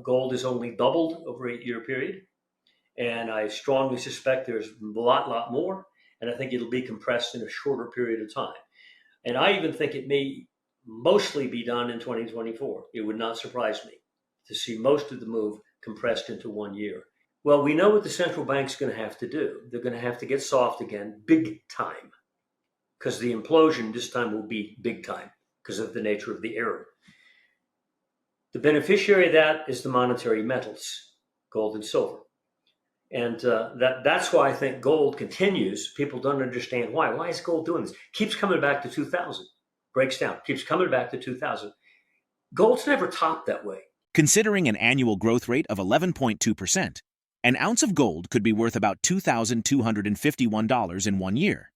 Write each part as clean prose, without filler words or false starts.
gold has only doubled over an 8-year period, and I strongly suspect there's a lot more, and I think it'll be compressed in a shorter period of time. And I even think it may mostly be done in 2024. It would not surprise me to see most of the move compressed into 1 year. Well, we know what the central bank's going to have to do. They're going to have to get soft again, big time, because the implosion this time will be big time because of the nature of the error. The beneficiary of that is the monetary metals, gold and silver. And that's why I think gold continues. People don't understand why. Why is gold doing this? Keeps coming back to 2000. Breaks down. Keeps coming back to 2000. Gold's never topped that way. Considering an annual growth rate of 11.2%, an ounce of gold could be worth about $2,251 in 1 year.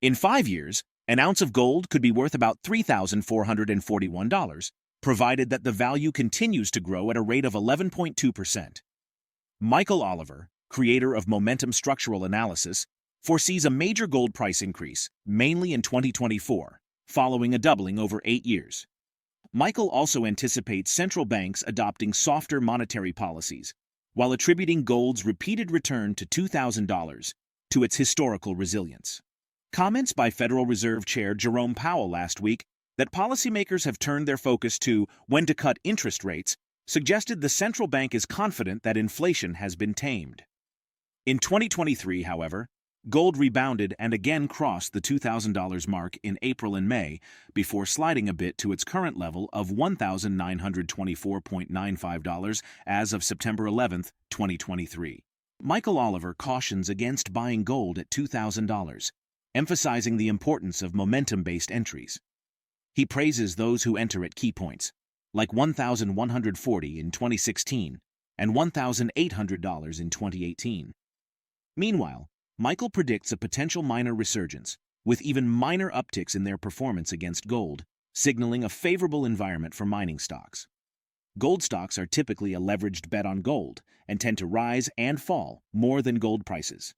In 5 years, an ounce of gold could be worth about $3,441, provided that the value continues to grow at a rate of 11.2%. MichaelOliver, creator of Momentum Structural Analysis, foresees a major gold price increase, mainly in 2024, following a doubling over 8 years. Michael also anticipates central banks adopting softer monetary policies, while attributing gold's repeated return to $2,000 to its historical resilience. Comments by Federal Reserve Chair Jerome Powell last week that policymakers have turned their focus to when to cut interest rates suggested the central bank is confident that inflation has been tamed. In 2023, however, gold rebounded and again crossed the $2,000 mark in April and May before sliding a bit to its current level of $1,924.95 as of September 11, 2023. MichaelOliver cautions against buying gold at $2,000, emphasizing the importance of momentum-based entries. He praises those who enter at key points, like $1,140 in 2016 and $1,800 in 2018. Meanwhile, Michael predicts a potential minor resurgence, with even minor upticks in their performance against gold, signaling a favorable environment for mining stocks. Gold stocks are typically a leveraged bet on gold and tend to rise and fall more than gold prices.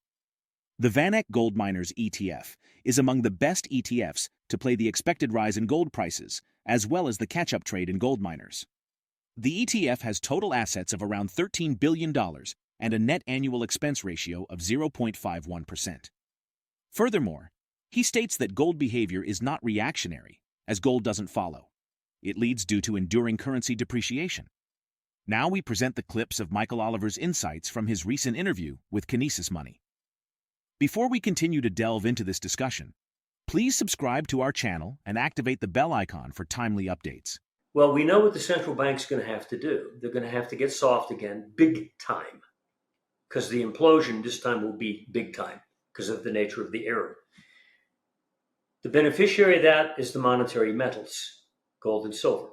The VanEck Gold Miners ETF is among the best ETFs to play the expected rise in gold prices, as well as the catch-up trade in gold miners. The ETF has total assets of around $13 billion and a net annual expense ratio of 0.51%. Furthermore, he states that gold behavior is not reactionary, as gold doesn't follow. It leads due to enduring currency depreciation. Now we present the clips of MichaelOliver's insights from his recent interview with Kinesis Money. Before we continue to delve into this discussion, please subscribe to our channel and activate the bell icon for timely updates. Well, we know what the central bank's going to have to do. They're going to have to get soft again, big time, because the implosion this time will be big time because of the nature of the error. The beneficiary of that is the monetary metals, gold and silver.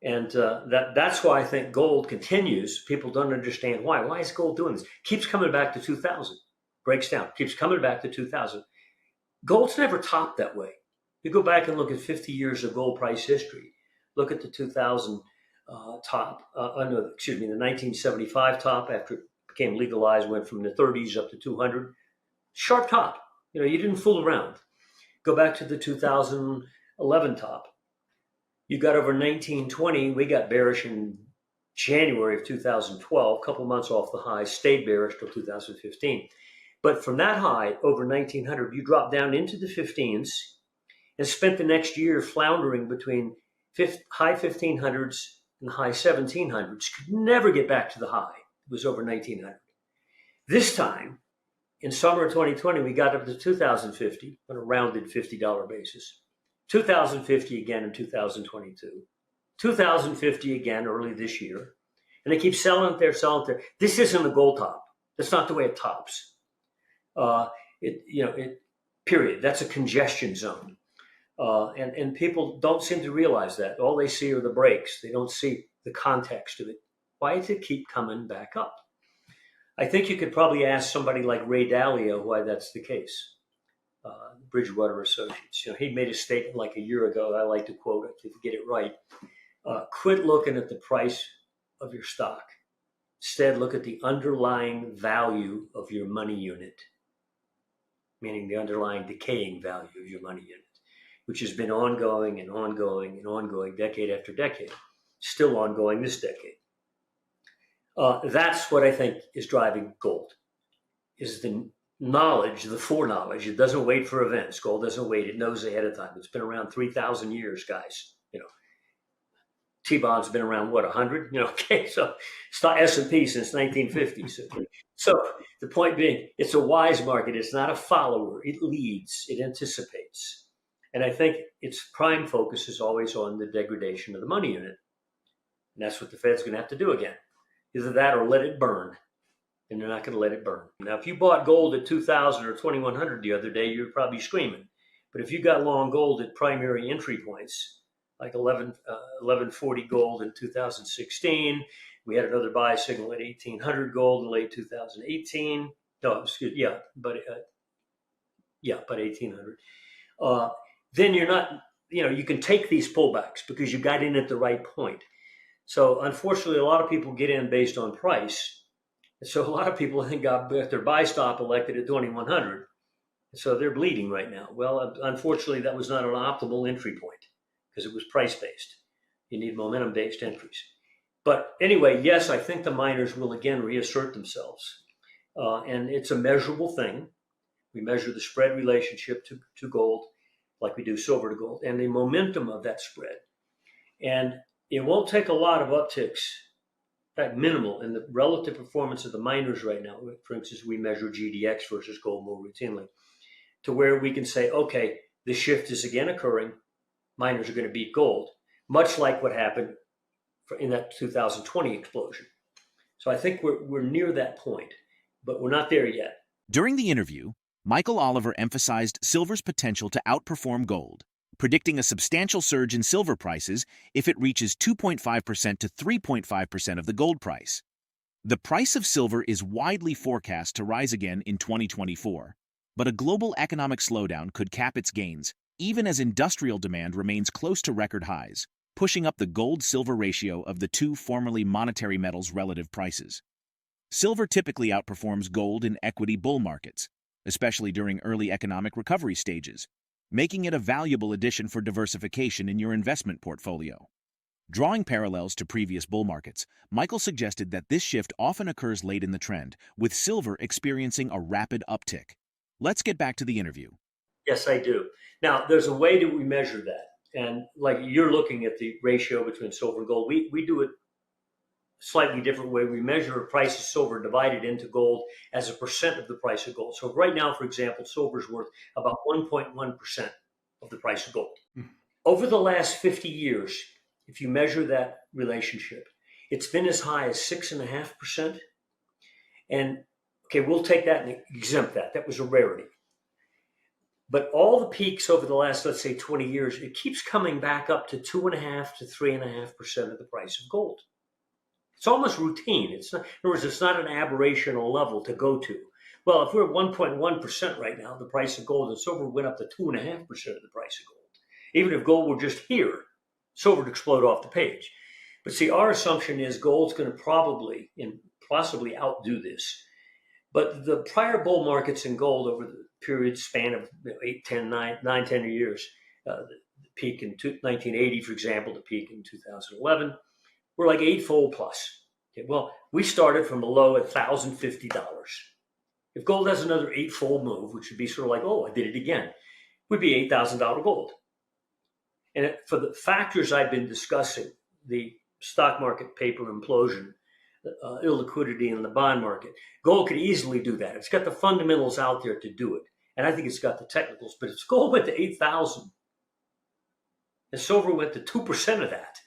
And that's why I think gold continues. People don't understand why. Why is gold doing this? Keeps coming back to 2000. Breaks down. Keeps coming back to 2000. Gold's never topped that way. You go back and look at 50 years of gold price history. Look at the 2000 top. The 1975 top after it became legalized, went from the 30s up to 200. Sharp top. You didn't fool around. Go back to the 2011 top. You got over 1920. We got bearish in January of 2012, a couple months off the high, stayed bearish till 2015. But from that high, over 1900, you dropped down into the 15s and spent the next year floundering between high 1500s and high 1700s. Could never get back to the high. It was over 1900. This time, in summer of 2020, we got up to 2050 on a rounded $50 basis. 2050 again in 2022. 2050 again early this year. And they keep selling it there, selling it there. This isn't a gold top. That's not the way it tops. Period. That's a congestion zone. And people don't seem to realize that. All they see are the breaks. They don't see the context of it. Why does it keep coming back up? I think you could probably ask somebody like Ray Dalio why that's the case. Bridgewater Associates. He made a statement like a year ago. I like to quote it to get it right. Quit looking at the price of your stock. Instead, look at the underlying value of your money unit, meaning the underlying decaying value of your money unit, which has been ongoing and ongoing and ongoing decade after decade, still ongoing this decade. That's what I think is driving gold, is the knowledge, the foreknowledge. It doesn't wait for events. Gold doesn't wait. It knows ahead of time. It's been around 3,000 years, guys. T-bond's been around, what, 100? Okay, so it's not S&P since 1950s. So the point being, it's a wise market. It's not a follower. It leads. It anticipates. And I think its prime focus is always on the degradation of the money unit. And that's what the Fed's going to have to do again. Either that or let it burn. And they're not going to let it burn. Now, if you bought gold at 2,000 or 2,100 the other day, you're probably screaming. But if you got long gold at primary entry points, like 1140 gold in 2016. We had another buy signal at 1800 gold in late 2018. No, excuse, yeah, but 1800. Then you're not, you can take these pullbacks because you got in at the right point. So unfortunately, a lot of people get in based on price. So a lot of people got their buy stop elected at 2100. So they're bleeding right now. Well, unfortunately, that was not an optimal entry point, because it was price-based. You need momentum-based entries. But anyway, yes, I think the miners will again reassert themselves. And it's a measurable thing. We measure the spread relationship to gold like we do silver to gold, and the momentum of that spread. And it won't take a lot of upticks, in fact, minimal, in the relative performance of the miners right now. For instance, we measure GDX versus gold more routinely, to where we can say, okay, the shift is again occurring. Miners are going to beat gold, much like what happened in that 2020 explosion. So I think we're near that point, but we're not there yet. During the interview, MichaelOliver emphasized silver's potential to outperform gold, predicting a substantial surge in silver prices if it reaches 2.5% to 3.5% of the gold price. The price of silver is widely forecast to rise again in 2024, but a global economic slowdown could cap its gains, even as industrial demand remains close to record highs, pushing up the gold-silver ratio of the two formerly monetary metals' relative prices. Silver typically outperforms gold in equity bull markets, especially during early economic recovery stages, making it a valuable addition for diversification in your investment portfolio. Drawing parallels to previous bull markets, Michael suggested that this shift often occurs late in the trend, with silver experiencing a rapid uptick. Let's get back to the interview. Yes, I do. Now, there's a way that we measure that. And like you're looking at the ratio between silver and gold, we do it slightly different way. We measure the price of silver divided into gold as a percent of the price of gold. So right now, for example, silver is worth about 1.1% of the price of gold. Over the last 50 years, if you measure that relationship, it's been as high as 6.5%. And okay, we'll take that and exempt that. That was a rarity. But all the peaks over the last, let's say, 20 years, it keeps coming back up to 2.5% to 3.5% of the price of gold. It's almost routine. It's not, in other words, it's not an aberrational level to go to. Well, if we're at 1.1% right now, the price of gold and silver went up to 2.5% of the price of gold. Even if gold were just here, silver would explode off the page. But see, our assumption is gold's going to probably and possibly outdo this. But the prior bull markets in gold over the period span of 10 years, the peak in 1980, for example, the peak in 2011, were like eightfold plus. Okay, well, we started from a low at $1,050. If gold has another eightfold move, which would be sort of like, oh, I did it again, would be $8,000 gold. And for the factors I've been discussing, the stock market paper implosion, illiquidity in the bond market, gold could easily do that. It's got the fundamentals out there to do it. And I think it's got the technicals. But if gold went to 8,000 and silver went to 2% of that,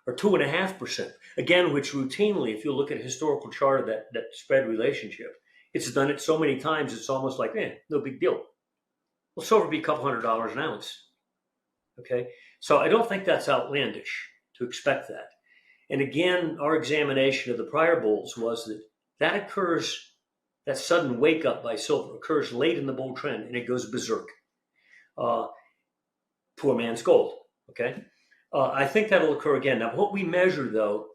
or 2.5%, again, which routinely, if you look at a historical chart of that spread relationship, it's done it so many times, it's almost like, no big deal. Well, silver would be a couple $100 an ounce. Okay, so I don't think that's outlandish to expect that. And again, our examination of the prior bulls was that occurs, that sudden wake up by silver occurs late in the bull trend and it goes berserk. Poor man's gold, okay? I think that'll occur again. Now, what we measure, though,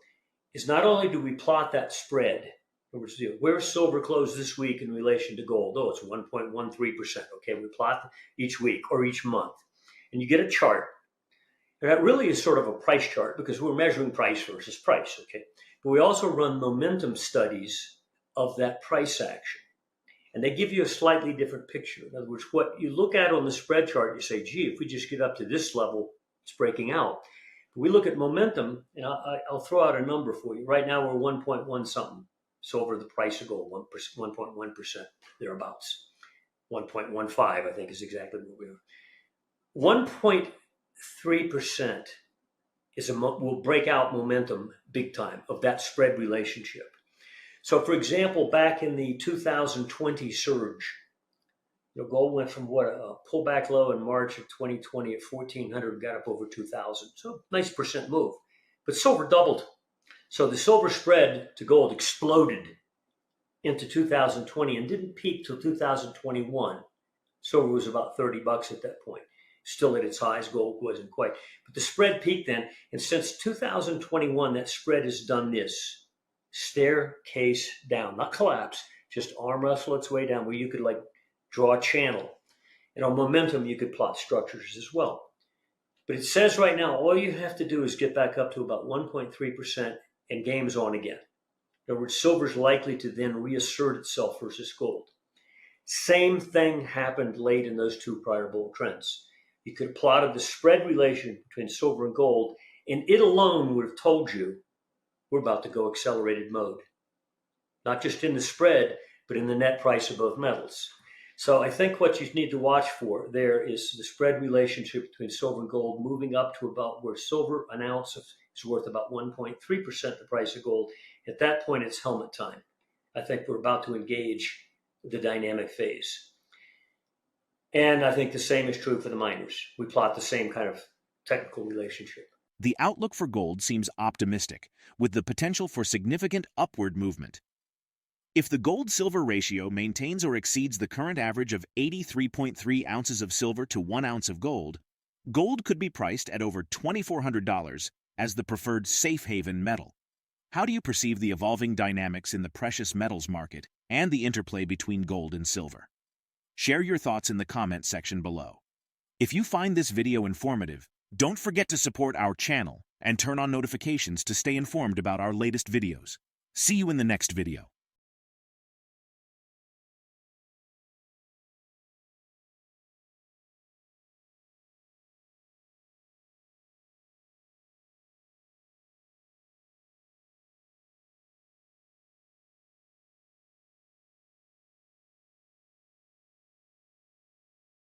is not only do we plot that spread, where's silver closed this week in relation to gold? Oh, it's 1.13%. Okay, we plot each week or each month. And you get a chart. And that really is sort of a price chart because we're measuring price versus price, okay? But we also run momentum studies of that price action. And they give you a slightly different picture. In other words, what you look at on the spread chart, you say, gee, if we just get up to this level, it's breaking out. But we look at momentum, and I'll throw out a number for you. Right now, we're 1.1 something. So over the price of gold, 1.1%, thereabouts. 1.15, I think, is exactly what we are. 1.3% will break out momentum big time of that spread relationship. So, for example, back in the 2020 surge, gold went from a pullback low in March of 2020 at 1,400, got up over 2,000. So, nice percent move. But silver doubled. So the silver spread to gold exploded into 2020 and didn't peak till 2021. Silver was about $30 at that point. Still at its highs, gold wasn't quite. But the spread peaked then, and since 2021, that spread has done this. Staircase down, not collapse, just arm wrestle its way down where you could draw a channel. And on momentum, you could plot structures as well. But it says right now, all you have to do is get back up to about 1.3% and game's on again. In other words, silver's likely to then reassert itself versus gold. Same thing happened late in those two prior bull trends. You could have plotted the spread relation between silver and gold, and it alone would have told you we're about to go accelerated mode. Not just in the spread, but in the net price of both metals. So I think what you need to watch for there is the spread relationship between silver and gold moving up to about where silver, an ounce is worth about 1.3% the price of gold. At that point, it's helmet time. I think we're about to engage the dynamic phase. And I think the same is true for the miners. We plot the same kind of technical relationship. The outlook for gold seems optimistic, with the potential for significant upward movement. If the gold-silver ratio maintains or exceeds the current average of 83.3 ounces of silver to 1 ounce of gold, gold could be priced at over $2,400 as the preferred safe haven metal. How do you perceive the evolving dynamics in the precious metals market and the interplay between gold and silver? Share your thoughts in the comment section below. If you find this video informative, don't forget to support our channel and turn on notifications to stay informed about our latest videos. See you in the next video.